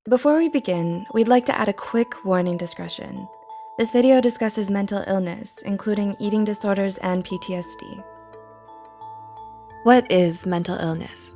Before we begin, we'd like to add a quick warning discretion. This video discusses mental illness, including eating disorders and PTSD. What is mental illness?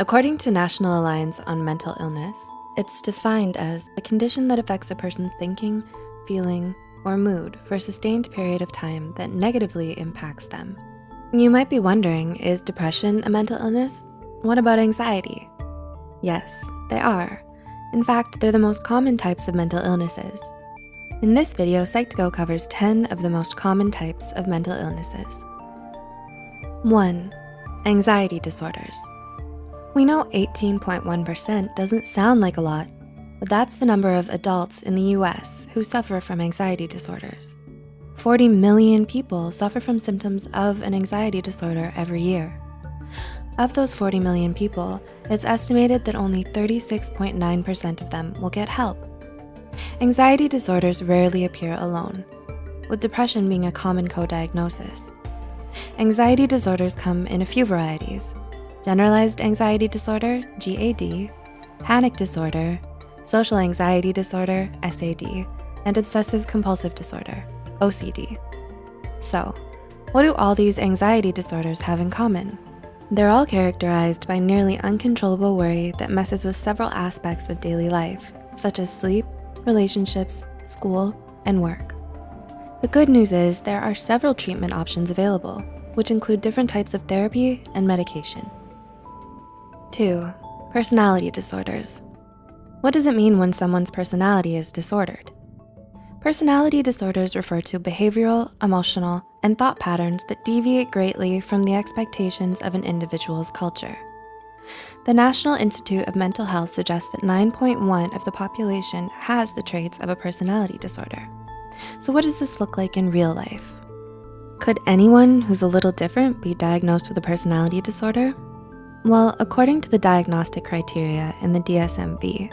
According to National Alliance on Mental Illness, it's defined as a condition that affects a person's thinking, feeling, or mood for a sustained period of time that negatively impacts them. You might be wondering, is depression a mental illness? What about anxiety? Yes, they are. In fact, they're the most common types of mental illnesses. In this video, Psych2Go covers 10 of the most common types of mental illnesses. 1. Anxiety disorders. We know 18.1% doesn't sound like a lot, but that's the number of adults in the US who suffer from anxiety disorders. 40 million people suffer from symptoms of an anxiety disorder every year. Of those 40 million people, it's estimated that only 36.9% of them will get help. Anxiety disorders rarely appear alone, with depression being a common co-diagnosis. Anxiety disorders come in a few varieties: generalized anxiety disorder, GAD, panic disorder, social anxiety disorder, SAD, and obsessive-compulsive disorder, OCD. So, what do all these anxiety disorders have in common? They're all characterized by nearly uncontrollable worry that messes with several aspects of daily life, such as sleep, relationships, school, and work. The good news is there are several treatment options available, which include different types of therapy and medication. 2. Personality disorders. What does it mean when someone's personality is disordered? Personality disorders refer to behavioral, emotional, and thought patterns that deviate greatly from the expectations of an individual's culture. The National Institute of Mental Health suggests that 9.1% of the population has the traits of a personality disorder. So what does this look like in real life? Could anyone who's a little different be diagnosed with a personality disorder? Well, according to the diagnostic criteria in the DSM-V,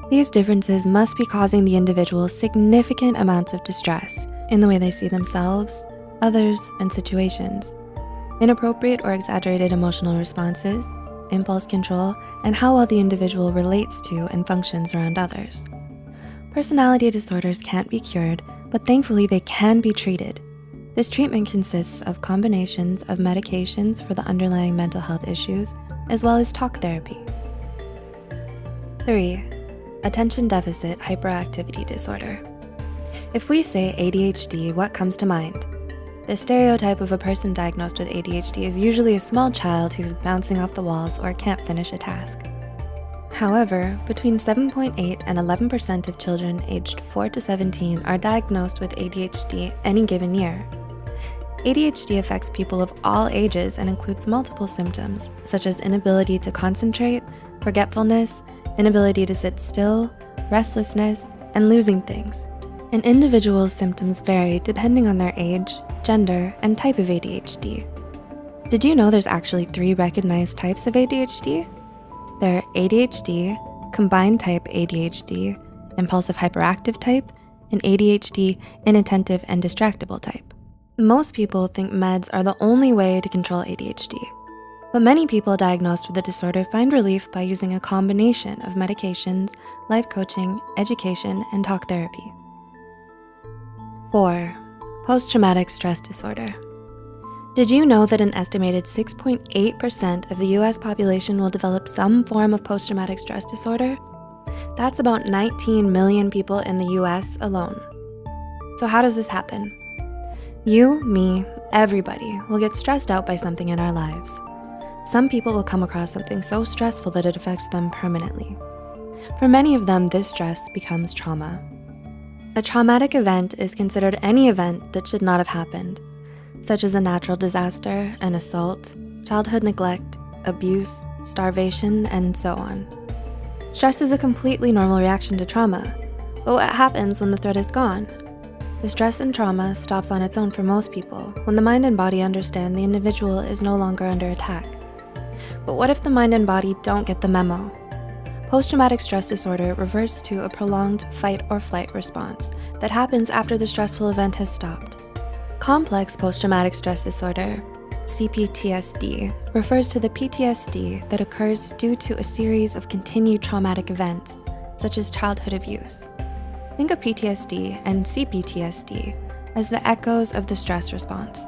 these differences must be causing the individual significant amounts of distress in the way they see themselves, others, and situations, inappropriate or exaggerated emotional responses, impulse control, and how well the individual relates to and functions around others. Personality disorders can't be cured, but thankfully they can be treated. This treatment consists of combinations of medications for the underlying mental health issues, as well as talk therapy. 3. Attention Deficit Hyperactivity Disorder. If we say ADHD, what comes to mind? The stereotype of a person diagnosed with ADHD is usually a small child who's bouncing off the walls or can't finish a task. However, between 7.8% and 11% of children aged 4 to 17 are diagnosed with ADHD any given year. ADHD affects people of all ages and includes multiple symptoms, such as inability to concentrate, forgetfulness, inability to sit still, restlessness, and losing things. An individual's symptoms vary depending on their age, gender, and type of ADHD. Did you know there's actually 3 recognized types of ADHD? They're ADHD, combined type ADHD, impulsive hyperactive type, and ADHD inattentive and distractible type. Most people think meds are the only way to control ADHD. But many people diagnosed with the disorder find relief by using a combination of medications, life coaching, education, and talk therapy. 4. Post-traumatic stress disorder. Did you know that an estimated 6.8% of the US population will develop some form of post-traumatic stress disorder? That's about 19 million people in the US alone. So how does this happen? You, me, everybody will get stressed out by something in our lives. Some people will come across something so stressful that it affects them permanently. For many of them, this stress becomes trauma. A traumatic event is considered any event that should not have happened, such as a natural disaster, an assault, childhood neglect, abuse, starvation, and so on. Stress is a completely normal reaction to trauma, but what happens when the threat is gone? The stress and trauma stops on its own for most people when the mind and body understand the individual is no longer under attack. But what if the mind and body don't get the memo? Post-traumatic stress disorder refers to a prolonged fight or flight response that happens after the stressful event has stopped. Complex post-traumatic stress disorder, CPTSD, refers to the PTSD that occurs due to a series of continued traumatic events, such as childhood abuse. Think of PTSD and CPTSD as the echoes of the stress response.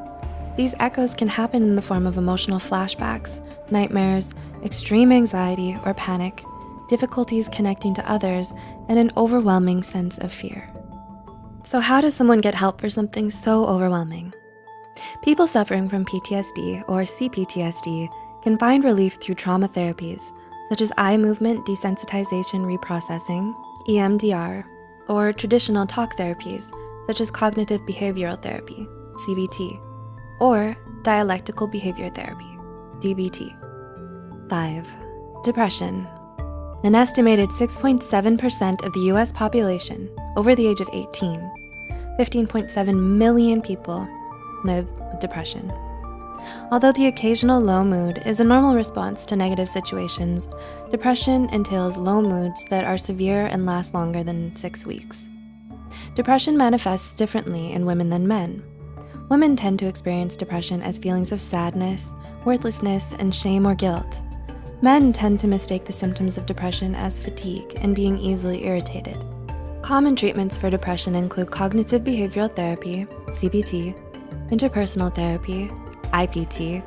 These echoes can happen in the form of emotional flashbacks, nightmares, extreme anxiety or panic, difficulties connecting to others, and an overwhelming sense of fear. So how does someone get help for something so overwhelming? People suffering from PTSD or CPTSD can find relief through trauma therapies, such as eye movement desensitization reprocessing, EMDR, or traditional talk therapies, such as cognitive behavioral therapy, CBT, or dialectical behavior therapy, DBT. 5. Depression. An estimated 6.7% of the US population over the age of 18, 15.7 million people live with depression. Although the occasional low mood is a normal response to negative situations, depression entails low moods that are severe and last longer than 6 weeks. Depression manifests differently in women than men. Women tend to experience depression as feelings of sadness, worthlessness, and shame or guilt. Men tend to mistake the symptoms of depression as fatigue and being easily irritated. Common treatments for depression include cognitive behavioral therapy, CBT, interpersonal therapy, IPT,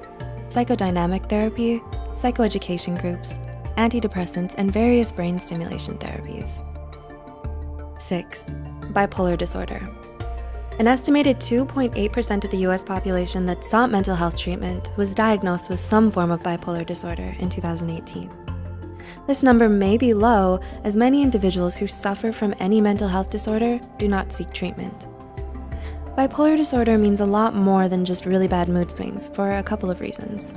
psychodynamic therapy, psychoeducation groups, antidepressants, and various brain stimulation therapies. 6. Bipolar disorder. An estimated 2.8% of the US population that sought mental health treatment was diagnosed with some form of bipolar disorder in 2018. This number may be low, as many individuals who suffer from any mental health disorder do not seek treatment. Bipolar disorder means a lot more than just really bad mood swings for a couple of reasons.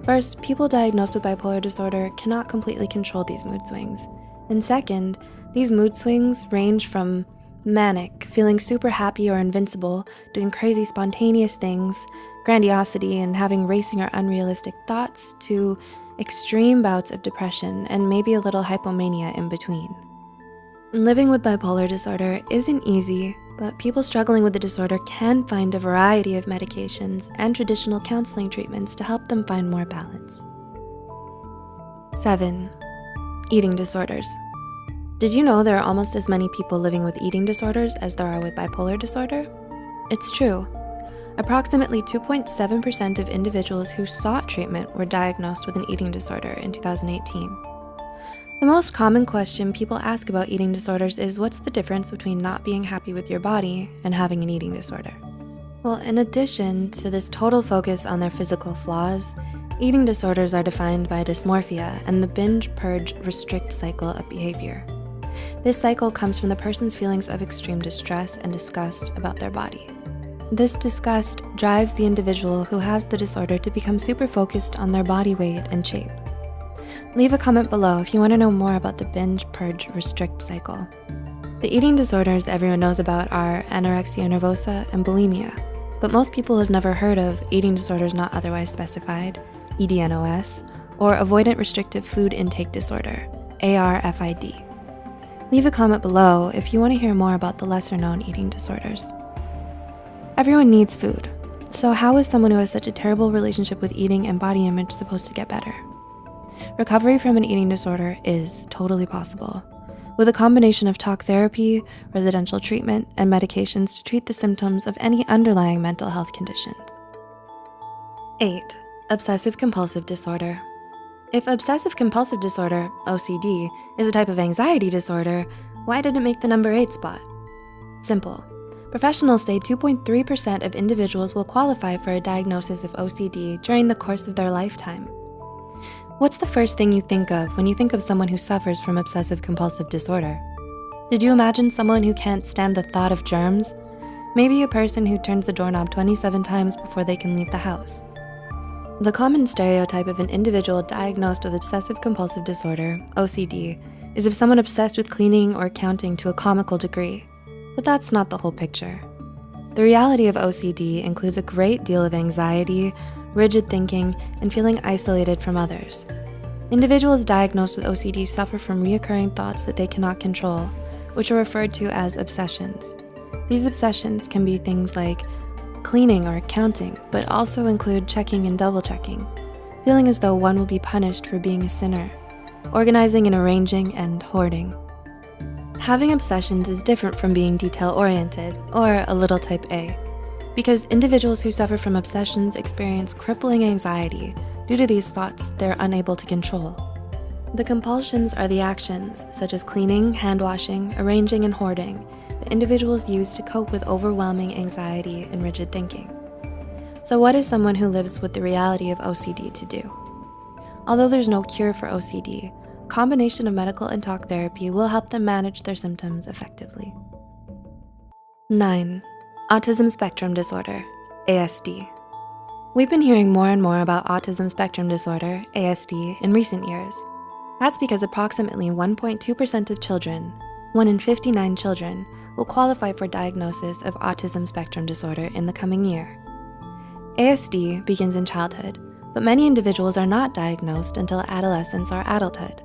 First, people diagnosed with bipolar disorder cannot completely control these mood swings. And second, these mood swings range from manic, feeling super happy or invincible, doing crazy spontaneous things, grandiosity, and having racing or unrealistic thoughts, to extreme bouts of depression and maybe a little hypomania in between. Living with bipolar disorder isn't easy, but people struggling with the disorder can find a variety of medications and traditional counseling treatments to help them find more balance. 7. Eating disorders. Did you know there are almost as many people living with eating disorders as there are with bipolar disorder? It's true. Approximately 2.7% of individuals who sought treatment were diagnosed with an eating disorder in 2018. The most common question people ask about eating disorders is, what's the difference between not being happy with your body and having an eating disorder? Well, in addition to this total focus on their physical flaws, eating disorders are defined by dysmorphia and the binge, purge, restrict cycle of behavior. This cycle comes from the person's feelings of extreme distress and disgust about their body. This disgust drives the individual who has the disorder to become super focused on their body weight and shape. Leave a comment below if you want to know more about the binge, purge, restrict cycle. The eating disorders everyone knows about are anorexia nervosa and bulimia, but most people have never heard of eating disorders not otherwise specified, EDNOS, or avoidant restrictive food intake disorder, ARFID. Leave a comment below if you want to hear more about the lesser-known eating disorders. Everyone needs food, so how is someone who has such a terrible relationship with eating and body image supposed to get better? Recovery from an eating disorder is totally possible, with a combination of talk therapy, residential treatment, and medications to treat the symptoms of any underlying mental health conditions. 8. Obsessive-Compulsive Disorder. If obsessive-compulsive disorder, OCD, is a type of anxiety disorder, why did it make the number 8 spot? Simple. Professionals say 2.3% of individuals will qualify for a diagnosis of OCD during the course of their lifetime. What's the first thing you think of when you think of someone who suffers from obsessive-compulsive disorder? Did you imagine someone who can't stand the thought of germs? Maybe a person who turns the doorknob 27 times before they can leave the house. The common stereotype of an individual diagnosed with obsessive-compulsive disorder, OCD, is of someone obsessed with cleaning or counting to a comical degree, but that's not the whole picture. The reality of OCD includes a great deal of anxiety, rigid thinking, and feeling isolated from others. Individuals diagnosed with OCD suffer from reoccurring thoughts that they cannot control, which are referred to as obsessions. These obsessions can be things like cleaning or counting, but also include checking and double-checking, feeling as though one will be punished for being a sinner, organizing and arranging, and hoarding. Having obsessions is different from being detail-oriented, or a little type A, because individuals who suffer from obsessions experience crippling anxiety due to these thoughts they're unable to control. The compulsions are the actions, such as cleaning, hand washing, arranging, and hoarding, that individuals use to cope with overwhelming anxiety and rigid thinking. So what is someone who lives with the reality of OCD to do? Although there's no cure for OCD, a combination of medical and talk therapy will help them manage their symptoms effectively. 9. Autism Spectrum Disorder, ASD. We've been hearing more and more about Autism Spectrum Disorder, ASD, in recent years. That's because approximately 1.2% of children, 1 in 59 children, will qualify for diagnosis of Autism Spectrum Disorder in the coming year. ASD begins in childhood, but many individuals are not diagnosed until adolescence or adulthood.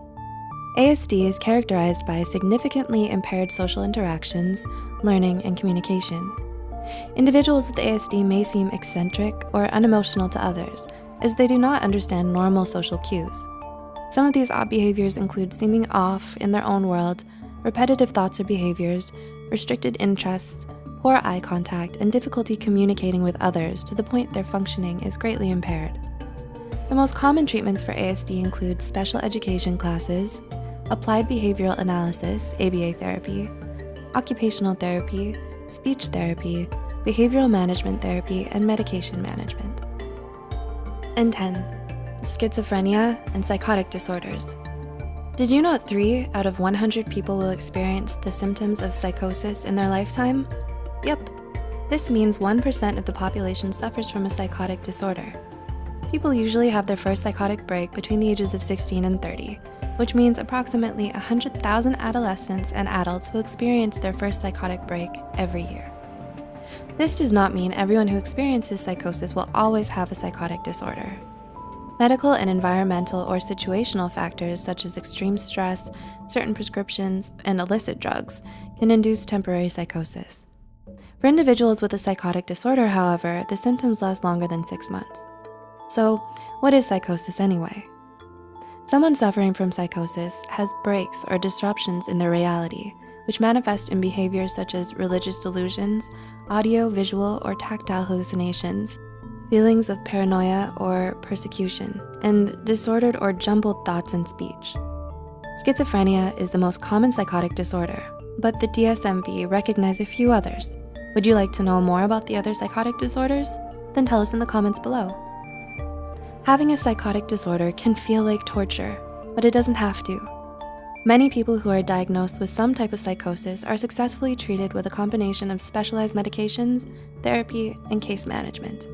ASD is characterized by significantly impaired social interactions, learning, and communication. Individuals with ASD may seem eccentric or unemotional to others, as they do not understand normal social cues. Some of these odd behaviors include seeming off in their own world, repetitive thoughts or behaviors, restricted interests, poor eye contact, and difficulty communicating with others to the point their functioning is greatly impaired. The most common treatments for ASD include special education classes, applied behavioral analysis, ABA therapy, occupational therapy, speech therapy, behavioral management therapy, and medication management. And 10, schizophrenia and psychotic disorders. Did you know 3 out of 100 people will experience the symptoms of psychosis in their lifetime? Yep, this means 1% of the population suffers from a psychotic disorder. People usually have their first psychotic break between the ages of 16 and 30, which means approximately 100,000 adolescents and adults will experience their first psychotic break every year. This does not mean everyone who experiences psychosis will always have a psychotic disorder. Medical and environmental or situational factors such as extreme stress, certain prescriptions, and illicit drugs can induce temporary psychosis. For individuals with a psychotic disorder, however, the symptoms last longer than 6 months. So, what is psychosis anyway? Someone suffering from psychosis has breaks or disruptions in their reality, which manifest in behaviors such as religious delusions, audio, visual, or tactile hallucinations, feelings of paranoia or persecution, and disordered or jumbled thoughts and speech. Schizophrenia is the most common psychotic disorder, but the DSM-V recognizes a few others. Would you like to know more about the other psychotic disorders? Then tell us in the comments below. Having a psychotic disorder can feel like torture, but it doesn't have to. Many people who are diagnosed with some type of psychosis are successfully treated with a combination of specialized medications, therapy, and case management.